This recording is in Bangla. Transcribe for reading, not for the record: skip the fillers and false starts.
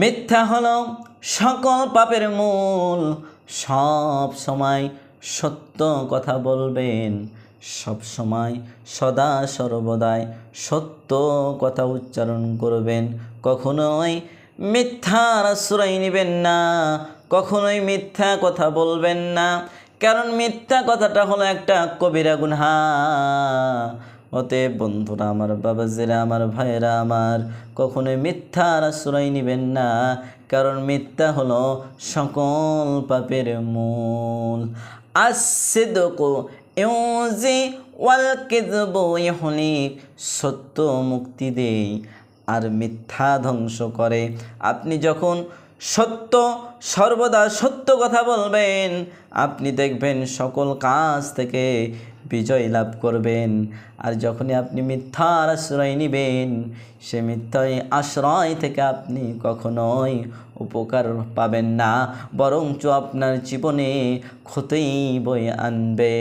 মিথ্যা হলো সকল পাপের মূল। সব সময় সত্য কথা বলবেন, সব সময় সদা সর্বদাই সত্য কথা উচ্চারণ করবেন। কখনোই মিথ্যার আশ্রয় নেবেন না, কখনোই মিথ্যা কথা বলবেন না, কারণ মিথ্যা কথাটা হলো একটা কবিরা গুনাহ। অতএব বন্ধুরা আমার, বাবাজিরা আমার, ভাইয়েরা আমার, কখনোই মিথ্যার আশ্রয় নেবেন না, কারণ মিথ্যা হলো সকল পাপের মূল। আসিদকু ইউজি ওয়াল কিযবু ইহলিক, সত্য মুক্তি দেয় আর মিথ্যা ধ্বংস করে। আপনি যখন সর্বদা সত্য কথা বলবেন, আপনি দেখবেন সকল কাজ থেকে বিজয় লাভ করবেন। আর যখনই আপনি মিথ্যার আশ্রয় নেবেন, সে মিথ্যার আশ্রয় থেকে আপনি কখনোই উপকার পাবেন না, বরঞ্চ আপনার জীবনে ক্ষতি বয়ে আনবে।